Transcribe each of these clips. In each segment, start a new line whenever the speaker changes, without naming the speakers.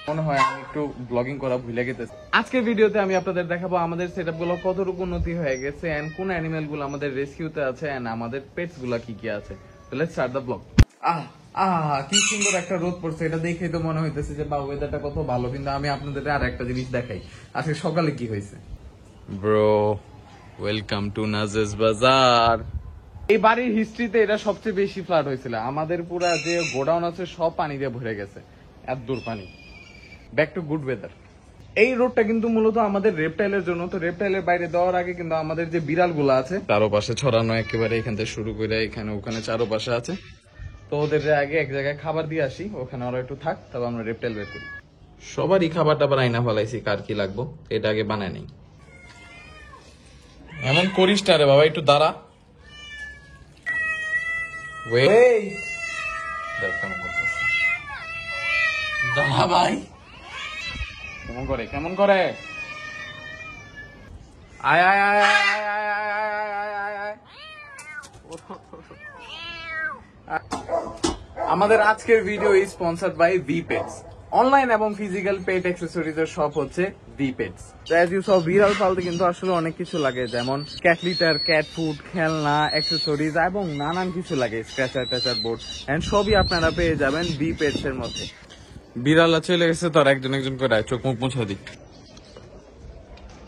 মনে হয় আমি একটু ব্লগিং করা ভুলে গেতেছি। আজকের ভিডিওতে আমি আপনাদের দেখাবো আমাদের সেটআপ গুলো কতটুকু উন্নতি হয়ে গেছে এন্ড কোন অ্যানিমেল গুলো আমাদের রেস্কিউতে আছে এন্ড আমাদের পেটস গুলা কি কি আছে। তো লেটস স্টার্ট দ্য ব্লগ। কি সুন্দর একটা রোদ পড়ছে, এটা দেখেই তো মনে হইতেছে যে বা ওয়েদারটা কত ভালো। কিন্তু আমি আপনাদের আর একটা জিনিস দেখাই, আজকে সকালে কি হয়েছে। ব্রো, ওয়েলকাম টু নাজেস বাজার। এই বাড়ির হিস্ট্রিতে এটা সবচেয়ে বেশি ফ্লাড হয়েছিল। আমাদের পুরা যে গোডাউন আছে সব পানি দিয়ে ভরে গেছে, এত দূর পানি। Back to good weather. এই রোডটা কিন্তু মূলত আমাদের রেপটাইলের জন্য। তো রেপটাইলের বাইরে দেওয়ার আগে কিন্তু আমাদের যে বিড়াল গুলো আছে চারোপাশে ছড়ানো, একেবারে এখান থেকে শুরু করে এখানে ওখানে চারোপাশে আছে। তো ওদের আগে এক জায়গায় খাবার দিয়ে আসি, ওখানে ওরা একটু থাক, তবে আমরা রেপটাইল বের করি। সবারই খাবার টাবার আইনা ফেলাইছি, কার কি লাগবো এটা আগে বানায় নেই। এমন করিস না রে বাবা, একটু দাঁড়া। দাঁড়া ভাই, কেমন করে কেমন করে। আয় আয় আয় আয় আয় আয় আয় আয় আয়। আমাদের আজকের video is sponsored by V Pets. Online এবং ফিজিক্যাল পেট অ্যাক্সেসরিজ এর শপ হচ্ছে ভি পেটস। অ্যাজ ইউ সব, বিড়াল পালতে কিন্তু আসলে অনেক কিছু লাগে, যেমন ক্যাট লিটার, ক্যাট ফুড, খেলনা, অ্যাক্সেসরিজ এবং নানান কিছু লাগে, স্ক্র্যাচার ট্যাচার বোর্ড এন্ড সবই আপনারা পেয়ে যাবেন ভি পেটস এর মধ্যে। বিড়াল চলে গেছে, তার একজন একজন করে চোখ মুখ মুছা দিই।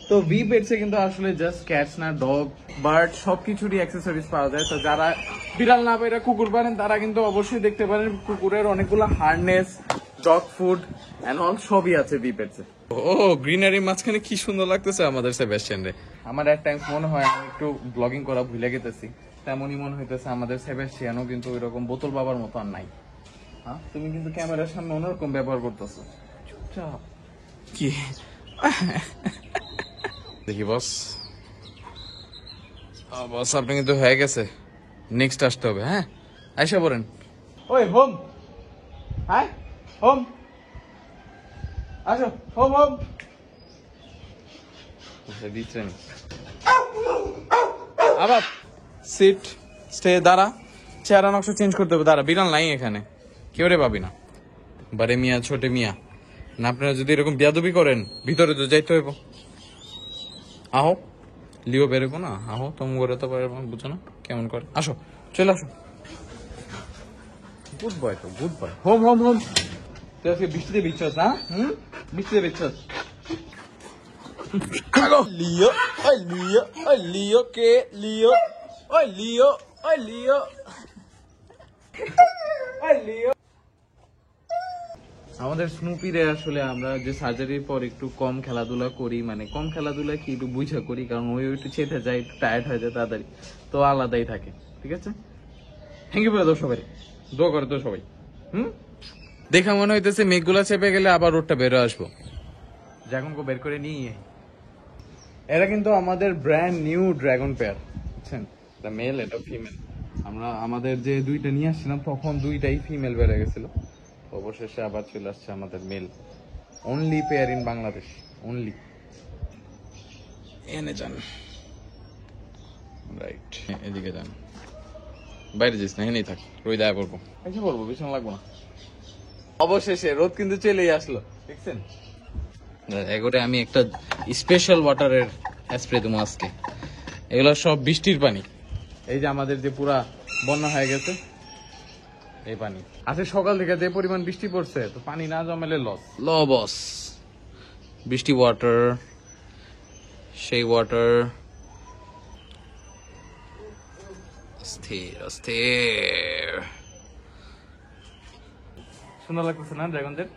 তো ভি পেটসে কিন্তু আসলে জাস্ট ক্যাটস না, ডগ, বার্ড সবকিছুরই অ্যাক্সেসরিজ পাওয়া যায়। তো যারা বিড়াল না পেয়ে কুকুর পারেন তারা কিন্তু অবশ্যই দেখতে পারেন, কুকুরের অনেকগুলো harness, dog food and all সবই আছে ভি পেটসে। ও গ্রিনারি মাঝখানে কি সুন্দর লাগতেছে আমাদের সেবাস্টিয়ান রে। আমার এক টাইম মনে হয় আমি একটু ব্লগিং করা ভুলে গেতেছি, তেমনই মনে হইতেছে আমাদের সেবাস্টিয়ানও কিন্তু ওইরকম বোতল বাবার মতো আর নাই। হ্যাঁ, তুমি কিন্তু ক্যামেরার সামনে অন্যরকম ব্যবহার করতেছো। চুপচাপ কি দেখি বস। বস আপনি কিন্তু হয়ে গেছে, নেক্সট আসতে হবে। হ্যাঁ আইসা পড়েন। ওই হোম, হ্যাঁ হোম, আসো হোম হোম। দিচ্ছেন আবার সিট স্টে, দাঁড়া, চেহারা নকশা চেঞ্জ করতে হবে। দাঁড়া, বিড়াল নাই এখানে, কেউ রে পাবি না। বারে মিয়া, ছোটে মিয়া না, আপনারা যদি এরকম বিয়াদবি করেন ভিতরে তো যাইতে হইব। আহো, লিও বেরোবো না, আহো তোম করে তো পারবো, বুঝো না কেমন করে। আসো, চলে আসো। গুড বয়, তো good boy. Home home home. তুই আজকে বৃষ্টিতে বিচ্ছস না? বৃষ্টিতে বিচ্ছস। লিও, ওই লিও, ওই লিও কে লিও, ওই লিও, ওই লিও, ওই লিও। আমাদের স্নুপিরে আসলে আমরা যে সার্জারির পর একটু কম খেলাধুলা করি, মানে কম খেলাধুলা কি একটু বুঝা করি, কারণ ওই একটু চেতে যায়, একটু টায়ার্ড হয়ে যায় তাড়াতাড়ি, তো আলাদাই থাকে। ঠিক আছে, থ্যাংক ইউ করে দাও সবাই, দোয়া করে তো সবাই। দেখা মনে হইতেছে মেঘগুলা চেপে গেলে আবার রোডটা বেরো আসবো, ড্রাগনকে বের করে নিয়ে। এরা কিন্তু আমাদের ব্র্যান্ড নিউ ড্রাগন পেয়ার, বুঝছেন, এটা মেল এটা ফিমেল। আমরা আমাদের যে দুইটা নিয়ে আসছিলাম তখন দুইটাই ফিমেল বেড়ে গেছিল, অবশেষে আবার চলে আসছে আমাদের male. Only pair in Bangladesh, only. এনে যান, রাইট, এদিকে যান, বাইরে যাস না, এনেই থাক, রোদ আয় পড়বো, এসে পড়বো, বিছানা লাগবো না। অবশেষে রোদ কিন্তু চলেই আসলো, দেখছেন। এগোরে আমি একটা স্পেশাল ওয়াটারের স্প্রে দেবো আজকে। এগুলো সব বৃষ্টির পানি, এই যে আমাদের যে পুরা বন্যা হয়ে গেছে এই পানি। আজকে সকাল থেকে যে পরিমাণ বৃষ্টি পড়ছে, তো পানি না জমালে লস। বৃষ্টি ওয়াটার, সেই ওয়াটার। স্থির স্থির, সুন্দর লাগতেছে না ড্রাগনদের?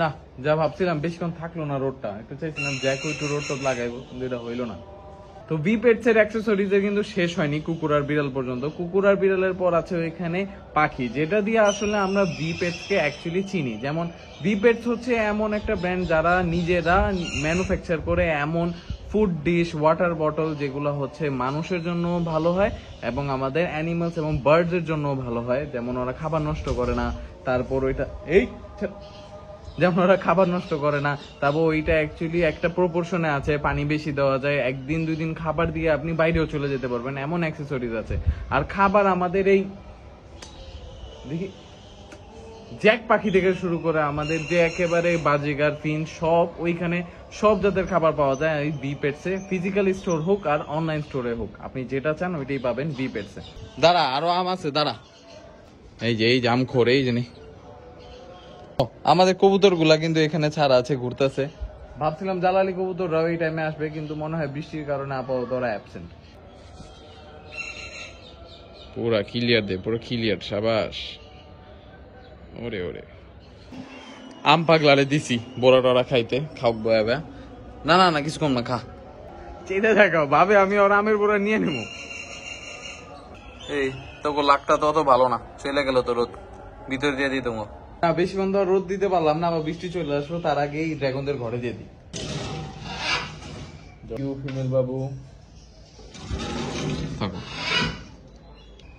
না, যা ভাবছিলাম বেশিক্ষণ থাকলো না রোডটা, একটু চাইছিলাম জ্যাকো একটু রোডটা লাগাইবো, কিন্তু এটা হইলো না। তো ভি পেটস এর অ্যাক্সেসরিজ কিন্তু শেষ হয়নি, কুকুর আর বিড়াল পর্যন্ত। কুকুর আর বিড়ালের পর আছে এখানে পাখি, যেটা দিয়ে আসলে আমরা ভি পেটস কে অ্যাকচুয়ালি চিনি। যেমন ভি পেটস হচ্ছে এমন একটা ব্র্যান্ড যারা নিজেরা ম্যানুফ্যাকচার করে এমন ফুড ডিশ, ওয়াটার বটল যেগুলো হচ্ছে মানুষের জন্য ভালো হয় এবং আমাদের অ্যানিমালস এবং বার্ডস এর জন্য ভালো হয়। যেমন ওরা খাবার নষ্ট করে না, তারপর ওইটা যেমন ওরা খাবার নষ্ট করে না, তারপর ওইটা অ্যাকচুয়ালি একটা প্রপোর্শনে আছে, পানি বেশি দেওয়া যায়, একদিন দুই দিন খাবার দিয়ে আপনি বাইরেও চলে যেতে পারবেন, এমন অ্যাক্সেসরিজ আছে। আর খাবার আমাদের এই দেখি জ্যাক পাখি থেকে শুরু করে আমাদের যে একেবারে বাজিগার ফিন সব ওইখানে সব জাতের খাবার পাওয়া যায় এই বি পেটসে। ফিজিক্যাল স্টোর হোক আর অনলাইন স্টোরে হোক, আপনি যেটা চান ওইটাই পাবেন বি পেটসে। দাঁড়া, আরো আম আছে, দাঁড়া। এই যে আম খোরে এই জানি আমাদের কবুতর গুলা কিন্তু এখানে ছাড়া আছে, ঘুরতেছে। ভাবছিলাম জালালি কবুতররাও এই টাইমে আসবে, কিন্তু মনে হয় বৃষ্টির কারণে আপাতত ওরা অ্যাবসেন্ট। পুরা ক্লিয়ার দে, পুরো ক্লিয়ার, সাবাস। ওরে ওরে আম পাগলারে দিছি বড়া টরা খাইতে, খাবো এবার। না না না কিছু কম না, খা। চেয়ে দেখাও ভাবে আমি ওর আমের বড়া নিয়ে নেবো। এই তোকে লাকটা তো অত ভালো না, চলে গেল তো রোদ, ভিতরে দিয়ে দিই তোমার। না বেশিক্ষণ তো রোদ দিতে পারলাম না, আবার বৃষ্টি চলে আসলো, তার আগেই ড্রাগনদের ঘরে দিয়ে দিই। ফিমেল বাবু থাকো।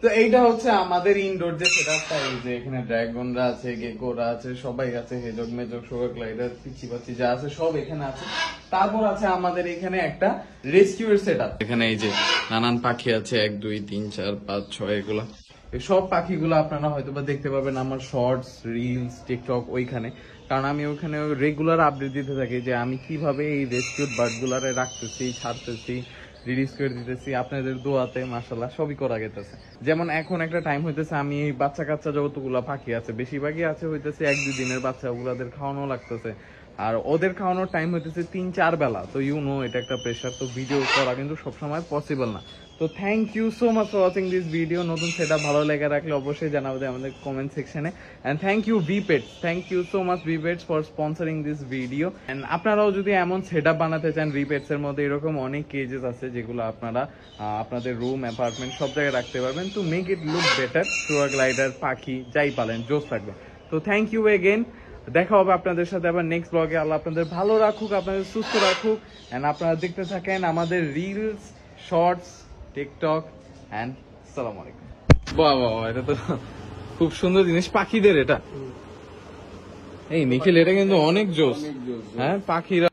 তো এইটা হচ্ছে আমাদের ইনডোর যে সেটআপটা, এই যে এখানে ড্রাগনরা আছে, গেকোরা আছে, সবাই আছে, হেজক মেজক সোগা গ্লাইডার পিচি পাচি যা আছে সব এখানে আছে। তারপর আছে আমাদের এখানে একটা রেস্কিউ এর সেটআপ। এখানে এই যে নানান পাখি আছে, 1 2 3 4 5 6 এগুলা। এই সব পাখিগুলো আপনারা হয়তো বা দেখতে পাবেন আমার শর্টস, রিলস, টিকটক ওইখানে, কারণ আমি ওইখানে রেগুলার আপডেট দিতে থাকি যে আমি কিভাবে এই রেস্কিউড বার্ড গুলারে রাখতেছি, ছাড়তেছি, রিলিজ করে দিতেছি। আপনাদের দোয়াতে মাশাআল্লাহ সবই করা গেতেছে। যেমন এখন একটা টাইম হইতেছে আমি এই বাচ্চা কাচ্চা যতগুলা পাখি আছে বেশিরভাগই আছে হইতেছে 1 2 দিনের বাচ্চা, ওগুলাদের খাওয়ানো লাগতেছে। আর ওদের খাওয়ানোর টাইম হইতেছে 3 4 বেলা। তো এটা একটা প্রেশার, তো ভিডিও করা কিন্তু সবসময় পসিবল না। তো thank you so much for watching this video. নতুন সেটআপ ভালো লেগে রাখলে অবশ্যই জানাবেন আমাদের কমেন্ট সেকশনে। And thank you Vpets, thank you so much Vpets for sponsoring this video. And আপনারাও যদি এমন সেটআপ বানাতে চান ভিপেটস এর মধ্যে, এরকম অনেক কেজেস আছে যেগুলো আপনারা আপনাদের রুম, অ্যাপার্টমেন্ট সব জায়গায় রাখতে পারবেন। To make it look better, সুয়া গ্লাইডার, পাখি যাই পালেন জোস থাকবে। তো থ্যাংক ইউ এগেন, দেখা হবে আপনাদের সাথে আবার নেক্সট ব্লগে। আল্লাহ আপনাদের ভালো রাখুক, আপনাদের সুস্থ রাখুক। এন্ড আপনারা দেখতে থাকেন আমাদের রিলস, শর্টস, টিকটক এন্ড আসসালামু আলাইকুম। বাহ বাহ, এটা তো খুব সুন্দর জিনিস পাখিদের। এটা এই নিখিল, এটা কিন্তু অনেক জোস। হ্যাঁ পাখিরা